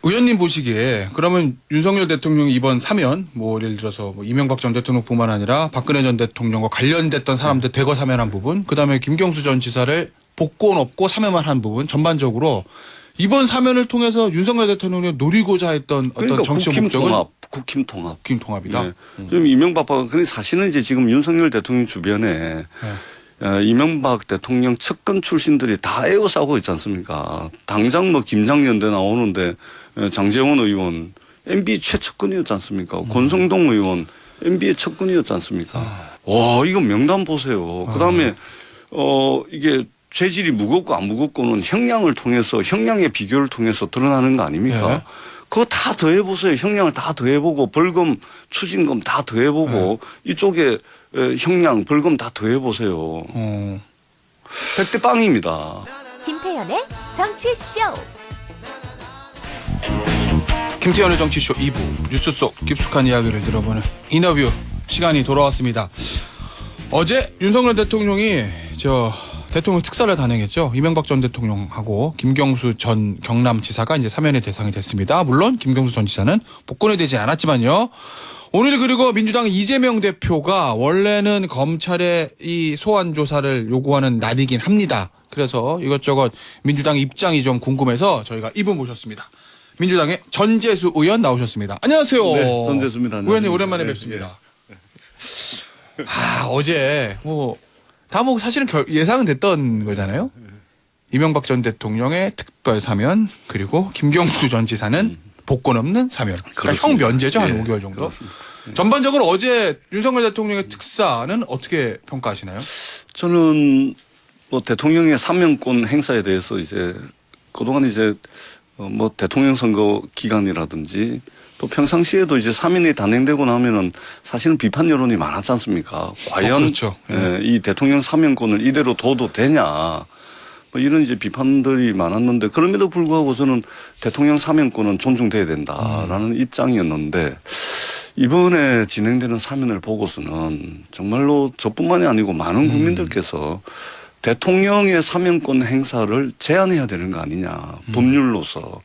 의원님 보시기에 그러면 윤석열 대통령이 이번 사면 뭐 예를 들어서 뭐 이명박 전 대통령뿐만 아니라 박근혜 전 대통령과 관련됐던 사람들 대거 사면한 부분, 그다음에 김경수 전 지사를 복권 없고 사면만 한 부분, 전반적으로 이번 사면을 통해서 윤석열 대통령이 노리고자 했던 어떤 그러니까 정치 목적은 국힘 통합. 국힘 통합이다. 네. 좀 이명박 그러니까 사실은 이제 지금 윤석열 대통령 주변에 이명박 대통령 측근 출신들이 다 에워싸고 있지 않습니까? 당장 뭐 김장연대 나오는데 장제원 의원 MB 최측근이었지 않습니까? 권성동 의원 MB의 측근이었지 않습니까? 와, 이거 명단 보세요. 그다음에 이게 죄질이 무겁고 안 무겁고는 형량을 통해서 형량의 비교를 통해서 드러나는 거 아닙니까? 네. 그거 다 더해보세요. 형량을 다 더해보고 벌금, 추징금 다 더해보고 이쪽에 형량, 벌금 다 더해보세요. 100대 빵입니다. 김태현의 정치쇼. 김태현의 정치쇼 2부 뉴스 속 깊숙한 이야기를 들어보는 인터뷰 시간이 돌아왔습니다. 어제 윤석열 대통령이 대통령 특사를 단행했죠. 이명박 전 대통령하고 김경수 전 경남지사가 이제 사면의 대상이 됐습니다. 물론 김경수 전 지사는 복권이 되진 않았지만요. 오늘 그리고 민주당 이재명 대표가 원래는 검찰의 이 소환 조사를 요구하는 날이긴 합니다. 그래서 이것저것 민주당 입장이 좀 궁금해서 저희가 이분 모셨습니다. 민주당의 전재수 의원 나오셨습니다. 안녕하세요. 네, 전재수입니다. 의원님 오랜만에 뵙습니다. 어제 다 사실은 예상은 됐던 거잖아요. 이명박 전 대통령의 특별 사면, 그리고 김경수 전 지사는 복권 없는 사면. 그러니까 형 면제죠. 한 5개월 정도. 그렇습니다. 전반적으로 어제 윤석열 대통령의 특사는 어떻게 평가하시나요? 저는 뭐 대통령의 사면권 행사에 대해서 이제 그동안 이제 뭐 대통령 선거 기간이라든지 또 평상시에도 이제 사면이 단행되고 나면은 사실은 비판 여론이 많았지 않습니까? 과연 그렇죠. 이 대통령 사면권을 이대로 둬도 되냐? 뭐 이런 이제 비판들이 많았는데 그럼에도 불구하고 저는 대통령 사면권은 존중돼야 된다라는 입장이었는데 이번에 진행되는 사면을 보고서는 정말로 저뿐만이 아니고 많은 국민들께서 대통령의 사면권 행사를 제한해야 되는 거 아니냐, 법률로서.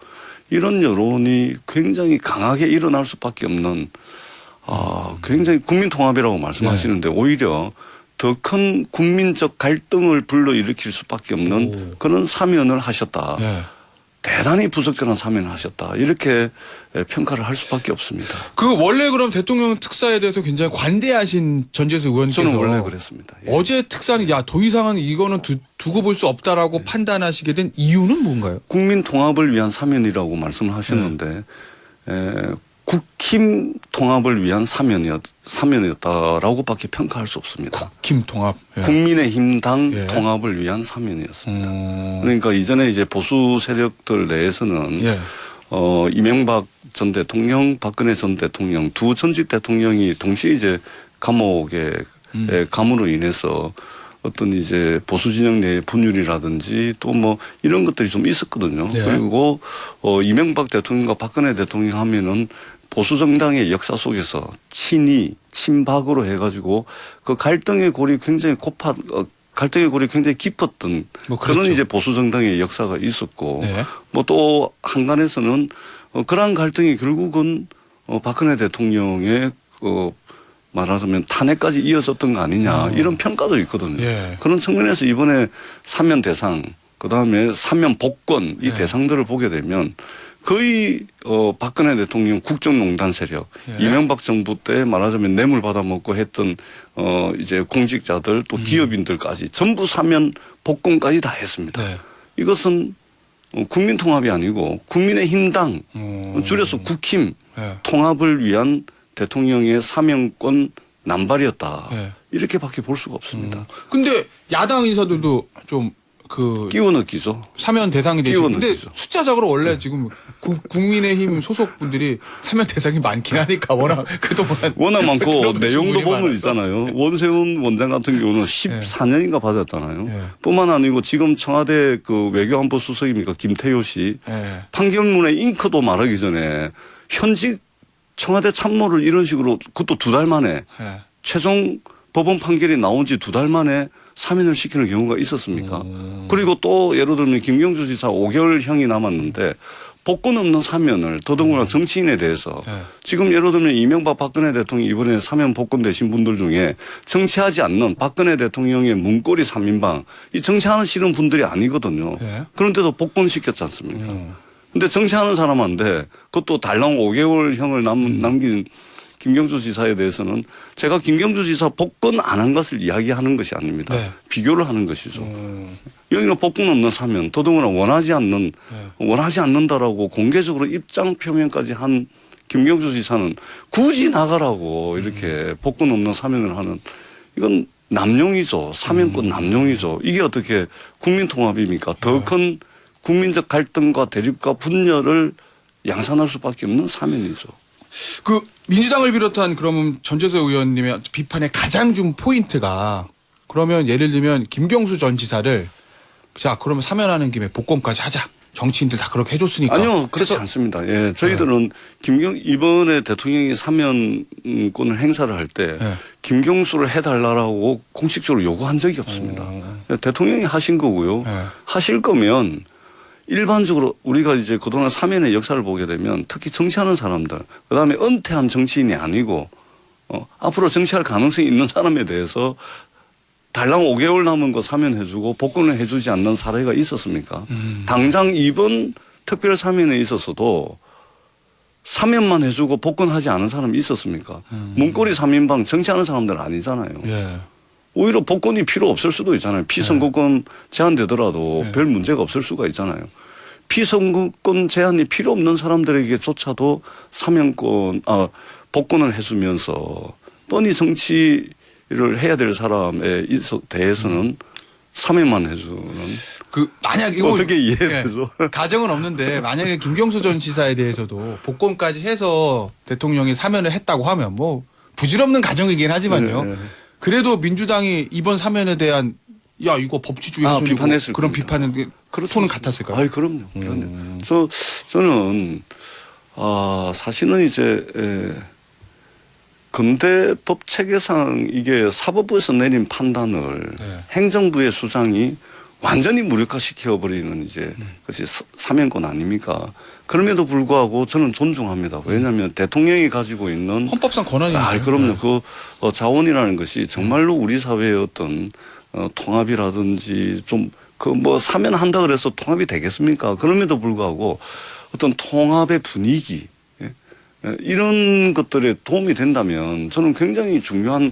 이런 여론이 굉장히 강하게 일어날 수밖에 없는 굉장히 국민통합이라고 말씀하시는데 오히려 더 큰 국민적 갈등을 불러일으킬 수밖에 없는 그런 사면을 하셨다. 대단히 부적절한 사면을 하셨다. 이렇게 평가를 할 수밖에 없습니다. 원래 그럼 대통령 특사에 대해서 굉장히 관대하신 전재수 의원께서 저는 원래 그랬습니다. 예. 어제 특사는 더 이상은 이거는 두고 볼 수 없다라고 판단하시게 된 이유는 뭔가요? 국민 통합을 위한 사면이라고 말씀을 하셨는데 국힘 통합을 위한 사면이었다라고밖에 평가할 수 없습니다. 국힘 통합. 국민의힘당 통합을 위한 사면이었습니다. 그러니까 이전에 이제 보수 세력들 내에서는 이명박 전 대통령, 박근혜 전 대통령 두 전직 대통령이 동시에 이제 감옥에 감으로 인해서 어떤 이제 보수 진영 내의 분열이라든지 또 뭐 이런 것들이 좀 있었거든요. 그리고 이명박 대통령과 박근혜 대통령 하면은 보수 정당의 역사 속에서 친박으로 해가지고 그 갈등의 골이 굉장히 깊었던 그런 이제 보수 정당의 역사가 있었고 뭐 또 한간에서는 그러한 갈등이 결국은 박근혜 대통령의 말하자면 탄핵까지 이어졌던 거 아니냐 이런 평가도 있거든요. 그런 측면에서 이번에 사면 대상 그다음에 사면 복권 이 대상들을 보게 되면 거의 박근혜 대통령 국정농단 세력 이명박 정부 때 말하자면 뇌물 받아먹고 했던 이제 공직자들 또 기업인들까지 전부 사면 복권까지 다 했습니다. 이것은 국민 통합이 아니고 국민의힘당 줄여서 국힘 통합을 위한 대통령의 사면권 남발이었다. 이렇게밖에 볼 수가 없습니다. 근데 야당 인사들도 좀 끼워 넣기죠. 사면 대상이 되시는데 숫자적으로 원래 지금 국민의힘 소속 분들이 사면 대상이 많긴 하니까 워낙 그동안 워낙 많고 내용도 보면 많았어. 있잖아요. 원세훈 원장 같은 경우는 14년인가 받았잖아요. 뿐만 아니고 지금 청와대 그 외교안보 수석입니까 김태효 씨 판결문에 잉크도 마르기 전에 현직 청와대 참모를 이런 식으로 그것도 2달 만에 최종 법원 판결이 나온 지 2달 만에 사면을 시키는 경우가 있었습니까? 그리고 또 예를 들면 김경수 지사 5개월형이 남았는데 복권 없는 사면을 더더군다나 정치인에 대해서 네. 지금 예를 들면 이명박 박근혜 대통령 이번에 사면 복권 되신 분들 중에 정치하지 않는 박근혜 대통령의 문고리 3인방 이 정치하는 싫은 분들이 아니거든요. 네. 그런데도 복권 시켰지 않습니까? 근데 정치하는 사람한테 그것도 달랑 5개월형을 남긴 김경수 지사에 대해서는 제가 김경수 지사 복권 안 한 것을 이야기하는 것이 아닙니다. 네. 비교를 하는 것이죠. 여기는 복권 없는 사면 더더구나 원하지 않는다라고 공개적으로 입장 표명까지 한 김경수 지사는 굳이 나가라고 이렇게 복권 없는 사면을 하는 이건 남용이죠. 사면권 남용이죠. 이게 어떻게 국민통합입니까? 더 큰 국민적 갈등과 대립과 분열을 양산할 수밖에 없는 사면이죠. 그 민주당을 비롯한 그러면 전재석 의원님의 비판의 가장 중 포인트가 그러면 예를 들면 김경수 전 지사를 자 그러면 사면하는 김에 복권까지 하자. 정치인들 다 그렇게 해줬으니까. 아니요, 그렇지 않습니다. 예, 저희들은 이번에 대통령이 사면권을 행사를 할 때 네. 김경수를 해달라고 공식적으로 요구한 적이 없습니다. 대통령이 하신 거고요. 네. 하실 거면 일반적으로 우리가 이제 그동안 사면의 역사를 보게 되면 특히 정치하는 사람들, 그다음에 은퇴한 정치인이 아니고 앞으로 정치할 가능성이 있는 사람에 대해서 달랑 5개월 남은 거 사면해주고 복권을 해주지 않는 사례가 있었습니까? 당장 이번 특별 사면에 있어서도 사면만 해주고 복권하지 않은 사람이 있었습니까? 문고리 3인방 정치하는 사람들 아니잖아요. 예. 오히려 복권이 필요 없을 수도 있잖아요. 피선거권 제한되더라도 네. 별 문제가 없을 수가 있잖아요. 피선거권 제한이 필요 없는 사람들에게조차도 복권을 해주면서 뻔히 정치를 해야 될 사람에 대해서는 사면만 해주는 그 만약 이거 어떻게 이해되죠? 가정은 없는데 만약에 김경수 전 지사에 대해서도 복권까지 해서 대통령이 사면을 했다고 하면 뭐 부질없는 가정이긴 하지만요. 네. 그래도 민주당이 이번 사면에 대한 야 이거 법치주의 훼손이고 비판했을 그런 겁니다. 비판은 손은 같았을까요? 아이 그럼요. 저는 사실은 이제 근대법 체계상 이게 사법부에서 내린 판단을 네. 행정부의 수장이 완전히 무력화시켜버리는 이제 그것이 사면권 아닙니까? 그럼에도 불구하고 저는 존중합니다. 왜냐하면 대통령이 가지고 있는 헌법상 권한이니까요. 그럼요. 네. 그 자원이라는 것이 정말로 우리 사회의 어떤 통합이라든지 좀 그 뭐 사면한다 그래서 통합이 되겠습니까? 그럼에도 불구하고 어떤 통합의 분위기 이런 것들에 도움이 된다면 저는 굉장히 중요한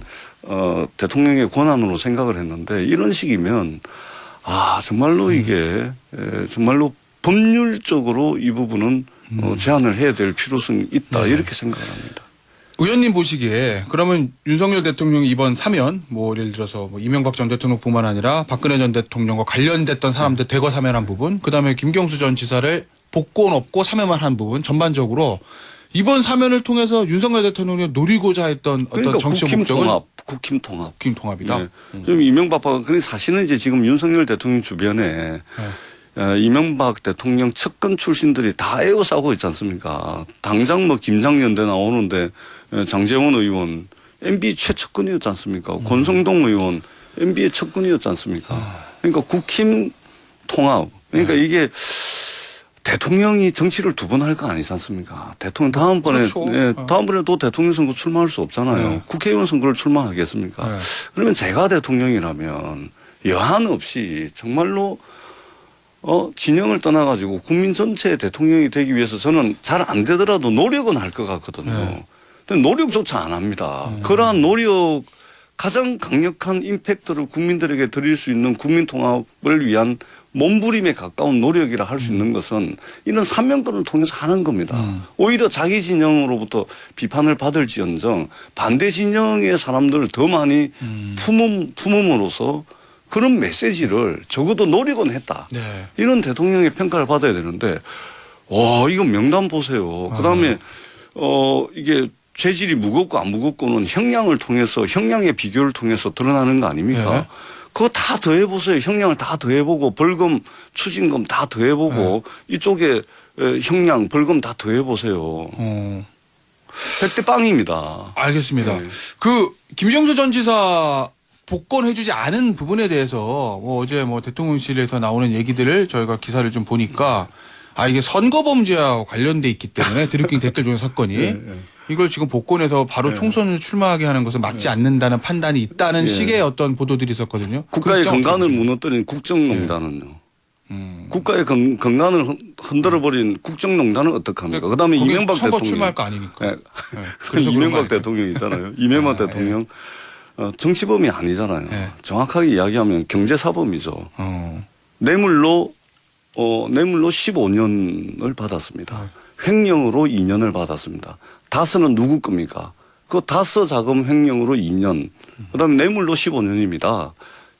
대통령의 권한으로 생각을 했는데 이런 식이면 정말로 이게 정말로 법률적으로 이 부분은 제한을 해야 될 필요성이 있다 네. 이렇게 생각을 합니다. 의원님 보시기에 그러면 윤석열 대통령이 이번 사면 뭐 예를 들어서 뭐 이명박 전 대통령뿐만 아니라 박근혜 전 대통령과 관련됐던 사람들 대거 사면한 부분 그다음에 김경수 전 지사를 복권 없고 사면만 한 부분 전반적으로 이번 사면을 통해서 윤석열 대통령이 노리고자 했던 그러니까 어떤 정치 목적은 국힘 통합. 국힘 통합이다. 네. 좀 이명박 그러니까 사실은 이제 지금 윤석열 대통령 주변에 이명박 대통령 측근 출신들이 다 에워싸고 있지 않습니까? 당장 뭐 김장연대 나오는데 장제원 의원 MB 최측근이었지 않습니까? 권성동 의원 MB의 측근이었지 않습니까? 그러니까 국힘 통합. 그러니까 이게 대통령이 정치를 두 번 할 거 아니지 않습니까? 대통령 다음번에 그렇죠. 다음번에 또 대통령 선거 출마할 수 없잖아요. 네. 국회의원 선거를 출마하겠습니까? 네. 그러면 제가 대통령이라면 여한 없이 정말로 진영을 떠나가지고 국민 전체의 대통령이 되기 위해서 저는 잘 안 되더라도 노력은 할 것 같거든요. 네. 근데 노력조차 안 합니다. 그러한 노력 가장 강력한 임팩트를 국민들에게 드릴 수 있는 국민 통합을 위한 몸부림에 가까운 노력이라 할 수 있는 것은 이런 사면권을 통해서 하는 겁니다. 오히려 자기 진영으로부터 비판을 받을지언정 반대 진영의 사람들을 더 많이 품음으로써 그런 메시지를 적어도 노력은 했다. 네. 이런 대통령의 평가를 받아야 되는데 이거 명단 보세요. 그다음에 이게 죄질이 무겁고 안 무겁고는 형량을 통해서 형량의 비교를 통해서 드러나는 거 아닙니까? 네. 그거 다 더해보세요. 형량을 다 더해보고 벌금 추징금 다 더해보고 이쪽에 형량 벌금 다 더해보세요. 100대 빵입니다. 알겠습니다. 네. 그 김경수 전 지사 복권해주지 않은 부분에 대해서 뭐 어제 뭐 대통령실에서 나오는 얘기들을 저희가 기사를 좀 보니까 아 이게 선거범죄와 관련돼 있기 때문에 드루킹 댓글 조작 사건이 이걸 지금 복권에서 바로 총선을 출마하게 하는 것은 맞지 않는다는 판단이 있다는 식의 어떤 보도들이 있었거든요. 국가의 건강을 무너뜨린 국정농단은요. 국가의 건강을 흔들어버린 국정농단은 어떡합니까? 그다음에 이명박 선거 대통령. 출마할 거 아니니까. 네. 그래서 이명박 대통령 있잖아요. 이명박 대통령 정치범이 아니잖아요. 네. 정확하게 이야기하면 경제사범이죠. 뇌물로 15년을 받았습니다. 횡령으로 2년을 받았습니다. 다스는 누구 겁니까? 그 다스 자금 횡령으로 2년, 그다음에 뇌물로 15년입니다.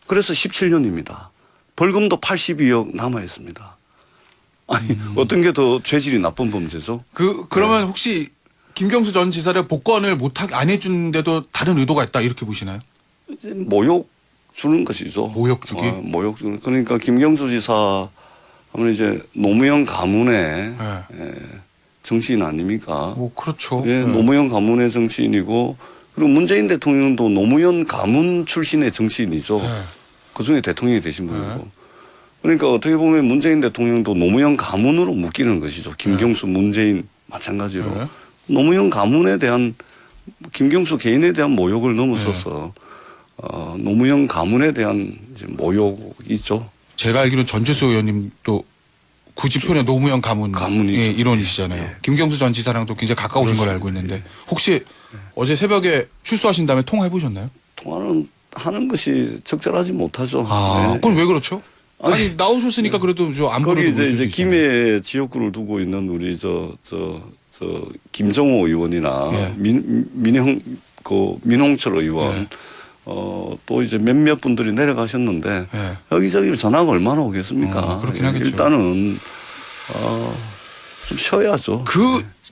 그래서 17년입니다. 벌금도 82억 남아 있습니다. 아니 어떤 게 더 죄질이 나쁜 범죄죠? 그러면 혹시 김경수 전 지사를 복권을 못하게 안 해준데도 다른 의도가 있다 이렇게 보시나요? 이제 모욕 주는 것이죠. 모욕 주기? 모욕 주는. 그러니까 김경수 지사 하면 이제 노무현 가문의 정치인 아닙니까? 뭐 그렇죠. 예, 노무현 가문의 정치인이고 그리고 문재인 대통령도 노무현 가문 출신의 정치인이죠. 그 중에 대통령이 되신 분이고. 그러니까 어떻게 보면 문재인 대통령도 노무현 가문으로 묶이는 것이죠. 김경수, 문재인 마찬가지로. 노무현 가문에 대한 김경수 개인에 대한 모욕을 넘어서서 노무현 가문에 대한 이제 모욕이죠. 제가 알기로는 전재수 의원님도 굳이 표현해 노무현 가문의 일원이시잖아요. 김경수 전 지사랑도 굉장히 가까우신 걸 알고 있는데 혹시 어제 새벽에 출소하신 다음에 통화해 보셨나요? 통화는 하는 것이 적절하지 못하죠. 그럼 왜 그렇죠? 아니 나오셨으니까 그래도 안 거기 보내도 이제 김해 지역구를 두고 있는 우리 김정호 의원이나 민홍철 의원 또 이제 몇몇 분들이 내려가셨는데 여기저기 전화가 얼마나 오겠습니까? 그렇긴 하겠죠. 일단은 좀 쉬어야죠.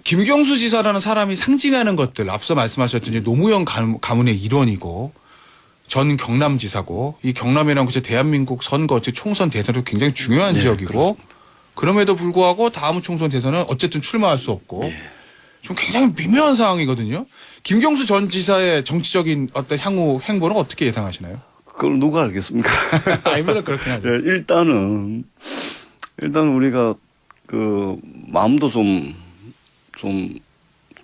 김경수 지사라는 사람이 상징하는 것들 앞서 말씀하셨듯이 노무현 가문의 일원이고 전 경남지사고 이 경남이라는 곳이 대한민국 선거 총선 대선도 굉장히 중요한 지역이고 그렇습니다. 그럼에도 불구하고 다음 총선 대선은 어쨌든 출마할 수 없고 좀 굉장히 미묘한 상황이거든요. 김경수 전 지사의 정치적인 어떤 향후 행보는 어떻게 예상하시나요? 그걸 누가 알겠습니까? 알면 그렇긴 하죠. 일단은 우리가 마음도 좀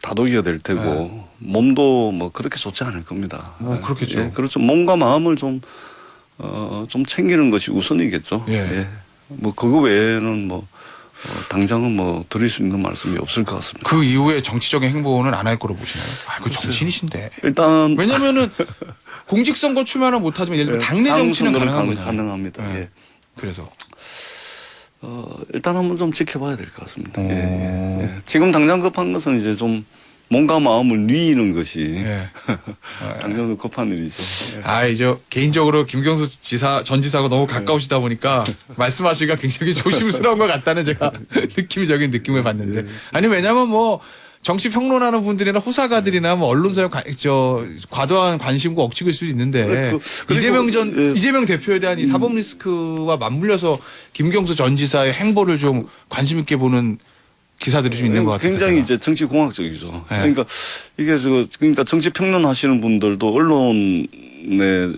다독여야 될 테고 몸도 뭐 그렇게 좋지 않을 겁니다. 그렇겠죠. 그렇죠. 몸과 마음을 좀 챙기는 것이 우선이겠죠. 뭐 그거 외에는 당장은 드릴 수 있는 말씀이 없을 것 같습니다. 그 이후에 정치적인 행보는 안 할 거로 보시나요? 그 정치인이신데. 일단 왜냐면은 공직선거 출마는 못하지만 예를 들면 당내 정치는 가능한 거잖아요. 가능합니다. 그래서 일단 한번 좀 지켜봐야 될 것 같습니다. 지금 당장 급한 것은 이제 좀 몸과 마음을 누이는 것이 당장 급한 일이죠. 이제 개인적으로 김경수 전 지사가 너무 가까우시다 보니까 말씀하시기가 굉장히 조심스러운 것 같다는 제가 느낌적인 느낌을 받는데 아니 왜냐면 정치 평론하는 분들이나 호사가들이나 언론사의 과도한 관심과 억측일 수도 있는데 이재명 대표에 대한 이 사법 리스크와 맞물려서 김경수 전 지사의 행보를 좀 관심 있게 보는 기사들이 좀 있는 것 같아요. 굉장히 이제 정치 공학적이죠. 그러니까 이게 그러니까 정치 평론 하시는 분들도 언론의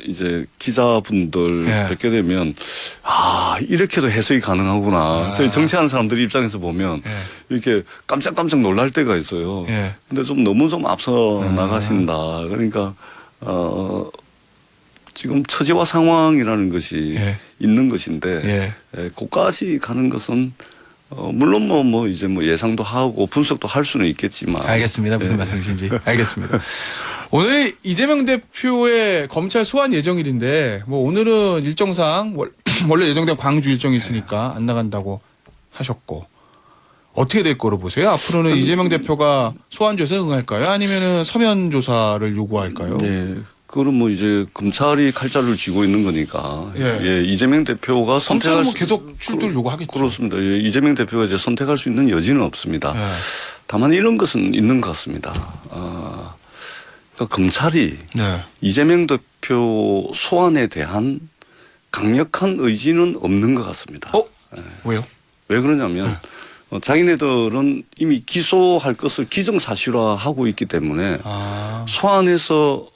이제 기자분들 뵙게 되면 이렇게도 해석이 가능하구나. 저희 정치하는 사람들 입장에서 보면 이렇게 깜짝깜짝 놀랄 때가 있어요. 근데 너무 앞서 나가신다. 그러니까 지금 처지와 상황이라는 것이 있는 것인데 그까지 가는 것은 물론 이제 예상도 하고 분석도 할 수는 있겠지만. 알겠습니다. 무슨 말씀이신지. 알겠습니다. 오늘 이재명 대표의 검찰 소환 예정일인데 오늘은 일정상 원래 예정된 광주 일정이 있으니까 안 나간다고 하셨고 어떻게 될 거로 보세요? 앞으로는 이재명 대표가 소환 조사에 응할까요? 아니면은 서면 조사를 요구할까요? 그럼 이제 검찰이 칼자루를 쥐고 있는 거니까 이재명 대표가 선택할 검찰은 계속 출두를 요구하겠죠. 그렇습니다. 이재명 대표가 이제 선택할 수 있는 여지는 없습니다. 다만 이런 것은 있는 것 같습니다. 그러니까 검찰이 이재명 대표 소환에 대한 강력한 의지는 없는 것 같습니다. 왜요? 왜 그러냐면 자기네들은 이미 기소할 것을 기정사실화하고 있기 때문에 소환해서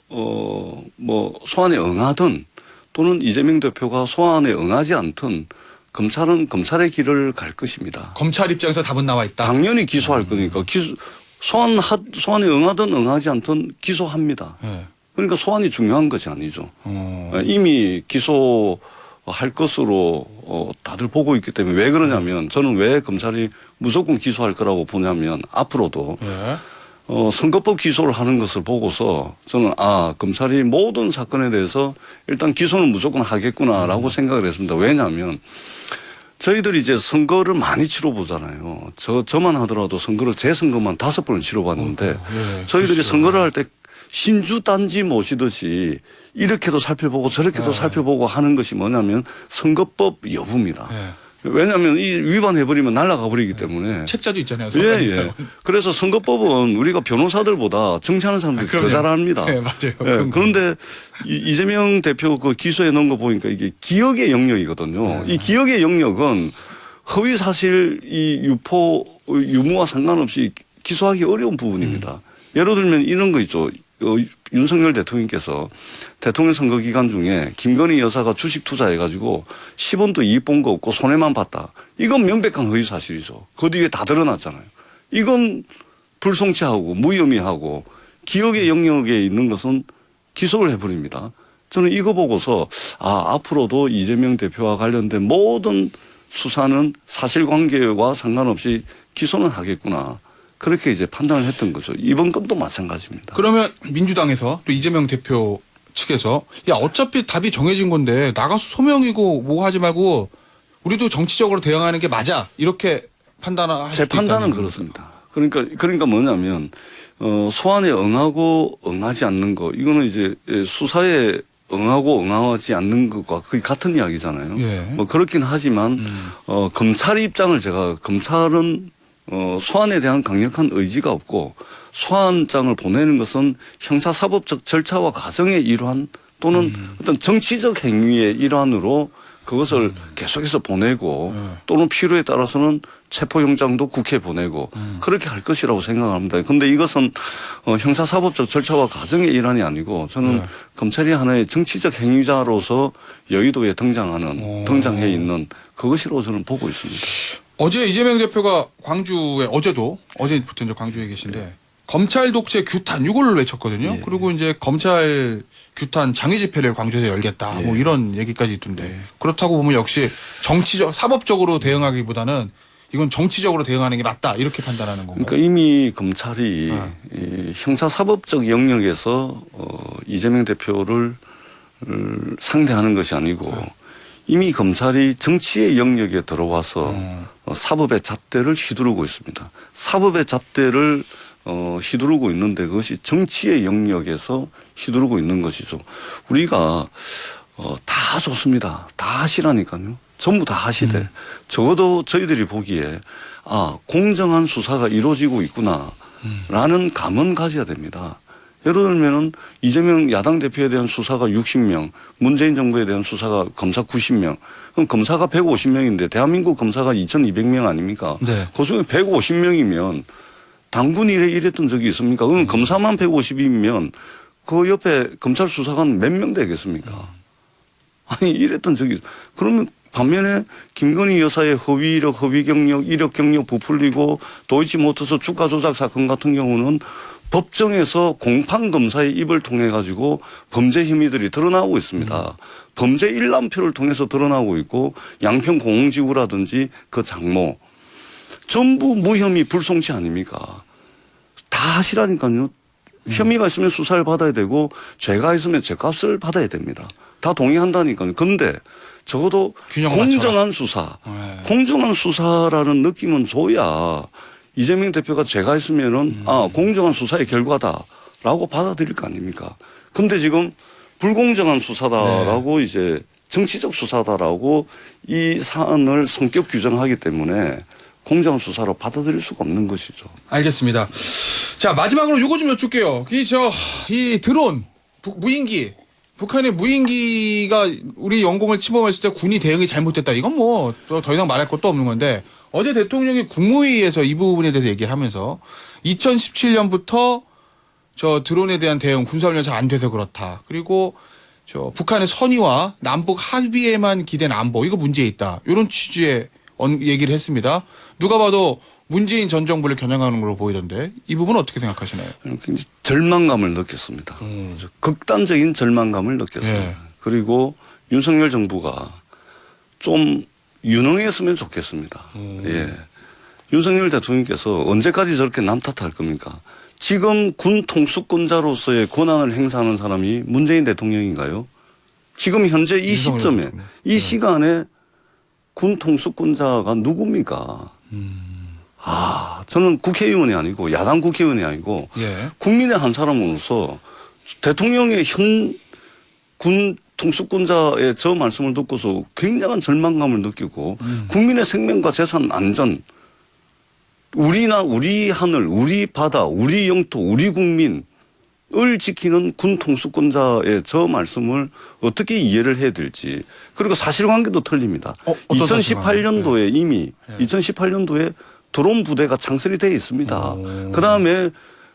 소환에 응하든 또는 이재명 대표가 소환에 응하지 않든 검찰은 검찰의 길을 갈 것입니다. 검찰 입장에서 답은 나와 있다. 당연히 기소할 거니까 소환에 응하든 응하지 않든 기소합니다. 네. 그러니까 소환이 중요한 것이 아니죠. 이미 기소할 것으로 다들 보고 있기 때문에 왜 그러냐면 저는 왜 검찰이 무조건 기소할 거라고 보냐면 앞으로도 네. 선거법 기소를 하는 것을 보고서 저는 검찰이 모든 사건에 대해서 일단 기소는 무조건 하겠구나라고 생각을 했습니다. 왜냐하면 저희들이 이제 선거를 많이 치러보잖아요. 저만 하더라도 선거를 제 선거만 5번을 치러봤는데 예, 저희들이 그렇죠. 선거를 할 때 신주 단지 모시듯이 이렇게도 살펴보고 저렇게도 살펴보고 하는 것이 뭐냐면 선거법 여부입니다. 네. 왜냐하면 이 위반해버리면 날아가 버리기 때문에. 책자도 있잖아요. 예. 그래서 선거법은 우리가 변호사들보다 정치하는 사람들이 더 잘 압니다. 네, 맞아요. 예, 그런데 이재명 대표 그 기소해 놓은 거 보니까 이게 기억의 영역이거든요. 이 기억의 영역은 허위 사실 이 유무와 상관없이 기소하기 어려운 부분입니다. 예를 들면 이런 거 있죠. 윤석열 대통령께서 대통령 선거 기간 중에 김건희 여사가 주식 투자해가지고 10원도 이익 본 거 없고 손해만 봤다. 이건 명백한 허위 사실이죠. 그 뒤에 다 드러났잖아요. 이건 불송치하고 무혐의하고 기억의 영역에 있는 것은 기소를 해버립니다. 저는 이거 보고서 앞으로도 이재명 대표와 관련된 모든 수사는 사실관계와 상관없이 기소는 하겠구나. 그렇게 이제 판단을 했던 거죠. 이번 건도 마찬가지입니다. 그러면 민주당에서 또 이재명 대표 측에서 어차피 답이 정해진 건데 나가서 소명이고 뭐 하지 말고 우리도 정치적으로 대응하는 게 맞아 이렇게 판단하실 제 판단은 그렇습니다. 그러니까 뭐냐면 소환에 응하고 응하지 않는 거 이거는 이제 수사에 응하고 응하지 않는 것과 거의 같은 이야기잖아요. 예. 뭐 그렇긴 하지만 검찰의 입장을 검찰은 소환에 대한 강력한 의지가 없고 소환장을 보내는 것은 형사사법적 절차와 과정의 일환 또는 어떤 정치적 행위의 일환으로 그것을 계속해서 보내고 또는 필요에 따라서는 체포영장도 국회에 보내고 그렇게 할 것이라고 생각합니다. 그런데 이것은 형사사법적 절차와 과정의 일환이 아니고 저는 검찰이 하나의 정치적 행위자로서 여의도에 등장해 있는 그것이라고 저는 보고 있습니다. 어제 이재명 대표가 어제부터 이제 광주에 계신데 검찰 독재 규탄 이걸 외쳤거든요. 예. 그리고 이제 검찰 규탄 장외 집회를 광주에서 열겠다. 뭐 이런 얘기까지 있던데 그렇다고 보면 역시 사법적으로 대응하기보다는 이건 정치적으로 대응하는 게 맞다 이렇게 판단하는 건가요? 그러니까 이미 검찰이 이 형사사법적 영역에서 이재명 대표를 상대하는 것이 아니고 이미 검찰이 정치의 영역에 들어와서 사법의 잣대를 휘두르고 있습니다. 사법의 잣대를 휘두르고 있는데 그것이 정치의 영역에서 휘두르고 있는 것이죠. 우리가 다 좋습니다. 다 하시라니까요. 전부 다 하시되 적어도 저희들이 보기에 공정한 수사가 이루어지고 있구나라는 감은 가져야 됩니다. 예를 들면은 이재명 야당 대표에 대한 수사가 60명, 문재인 정부에 대한 수사가 검사 90명, 그럼 검사가 150명인데 대한민국 검사가 2,200명 아닙니까? 네. 그중에 150명이면 당군이 이랬던 적이 있습니까? 그럼 검사만 150이면 그 옆에 검찰 수사관 몇 명 되겠습니까? 아니 이랬던 적이 그러면 반면에 김건희 여사의 허위 이력, 허위 경력, 이력 경력 부풀리고 도이치모터스 주가 조작 사건 같은 경우는 법정에서 공판 검사의 입을 통해 가지고 범죄 혐의들이 드러나고 있습니다. 범죄 일람표를 통해서 드러나고 있고 양평 공공지구라든지 그 장모 전부 무혐의 불송치 아닙니까? 다 하시라니까요. 혐의가 있으면 수사를 받아야 되고 죄가 있으면 죄값을 받아야 됩니다. 다 동의한다니까요. 그런데 적어도 공정한 수사, 공정한 수사라는 느낌은 줘야 이재명 대표가 죄가 있으면은 공정한 수사의 결과다라고 받아들일 거 아닙니까? 근데 지금 불공정한 수사다라고 이제 정치적 수사다라고 이 사안을 성격 규정하기 때문에 공정한 수사로 받아들일 수가 없는 것이죠. 알겠습니다. 자 마지막으로 요거 좀 여쭐게요. 이 드론 무인기 북한의 무인기가 우리 영공을 침범했을 때 군이 대응이 잘못됐다. 이건 뭐 더 이상 말할 것도 없는 건데 어제 대통령이 국무회의에서 이 부분에 대해서 얘기를 하면서 2017년부터 저 드론에 대한 대응 군사훈련 잘 안 돼서 그렇다. 그리고 저 북한의 선의와 남북 합의에만 기댄 안보 이거 문제 있다. 이런 취지의 얘기를 했습니다. 누가 봐도 문재인 전 정부를 겨냥하는 걸로 보이던데 이 부분 어떻게 생각하시나요? 굉장히 절망감을 느꼈습니다. 극단적인 절망감을 느꼈어요. 예. 그리고 윤석열 정부가 좀 유능했으면 좋겠습니다. 예. 윤석열 대통령께서 언제까지 저렇게 남 탓할 겁니까? 지금 군 통수권자로서의 권한을 행사하는 사람이 문재인 대통령인가요? 지금 현재 이 시점에 대통령. 이 시간에 군 통수권자가 누굽니까? 저는 국회의원이 아니고 야당 국회의원이 아니고 예. 국민의 한 사람으로서 대통령의 현 군 통수권자의 저 말씀을 듣고서 굉장한 절망감을 느끼고 국민의 생명과 재산 안전 우리 하늘, 우리 바다, 우리 영토, 우리 국민을 지키는 군 통수권자의 저 말씀을 어떻게 이해를 해야 될지 그리고 사실관계도 틀립니다. 어떤 2018년도에 이미 예. 2018년도에 드론 부대가 창설이 되어 있습니다. 그다음에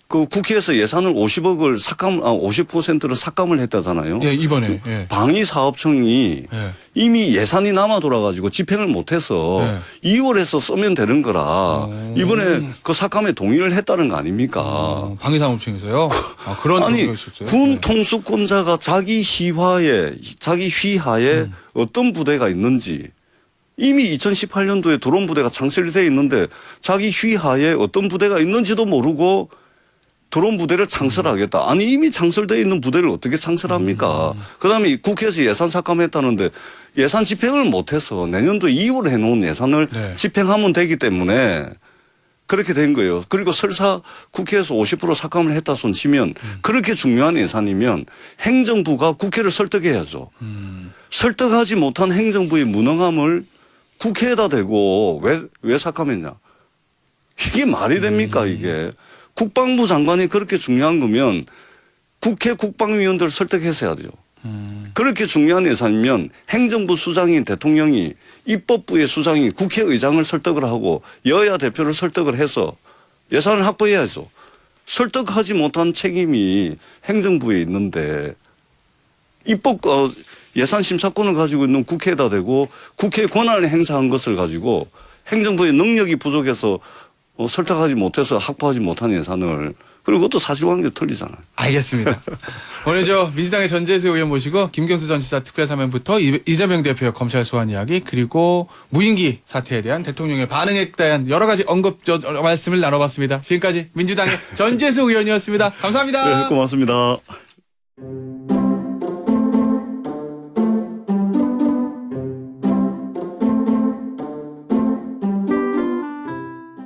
그 국회에서 예산을 50억을 50%를 삭감을 했다잖아요. 예, 이번에. 예. 방위사업청이 예. 이미 예산이 남아 돌아가지고 집행을 못해서 네. 2월에서 쓰면 되는 거라 이번에 그 삭감에 동의를 했다는 거 아닙니까? 방위산업청에서요? 그런 아니 경우가 있었어요? 군 네. 통수권자가 자기 휘하에 어떤 부대가 있는지 이미 2018년도에 드론 부대가 창설이 돼 있는데 자기 휘하에 어떤 부대가 있는지도 모르고 드론 부대를 창설하겠다. 아니 이미 창설되어 있는 부대를 어떻게 창설합니까? 그다음에 국회에서 예산 삭감했다는데 예산 집행을 못해서 내년도 2월에 해놓은 예산을 네. 집행하면 되기 때문에 그렇게 된 거예요. 그리고 설사 국회에서 50% 삭감을 했다 손 치면 그렇게 중요한 예산이면 행정부가 국회를 설득해야죠. 설득하지 못한 행정부의 무능함을 국회에다 대고 왜 삭감했냐. 이게 말이 됩니까 이게. 국방부 장관이 그렇게 중요한 거면 국회 국방위원들을 설득해서 해야 돼요. 그렇게 중요한 예산이면 행정부 수장인 대통령이 입법부의 수장이 국회의장을 설득을 하고 여야 대표를 설득을 해서 예산을 확보해야죠. 설득하지 못한 책임이 행정부에 있는데 예산 심사권을 가지고 있는 국회에다 대고 국회 권한을 행사한 것을 가지고 행정부의 능력이 부족해서 설득하지 못해서 확보하지 못한 예산을 그리고 그것도 사실관계 틀리잖아요. 알겠습니다. 오늘 민주당의 전재수 의원 모시고 김경수 전 지사 특별사면부터 이재명 대표의 검찰 소환 이야기 그리고 무인기 사태에 대한 대통령의 반응에 대한 여러 가지 말씀을 나눠봤습니다. 지금까지 민주당의 전재수 의원이었습니다. 감사합니다. 네, 고맙습니다.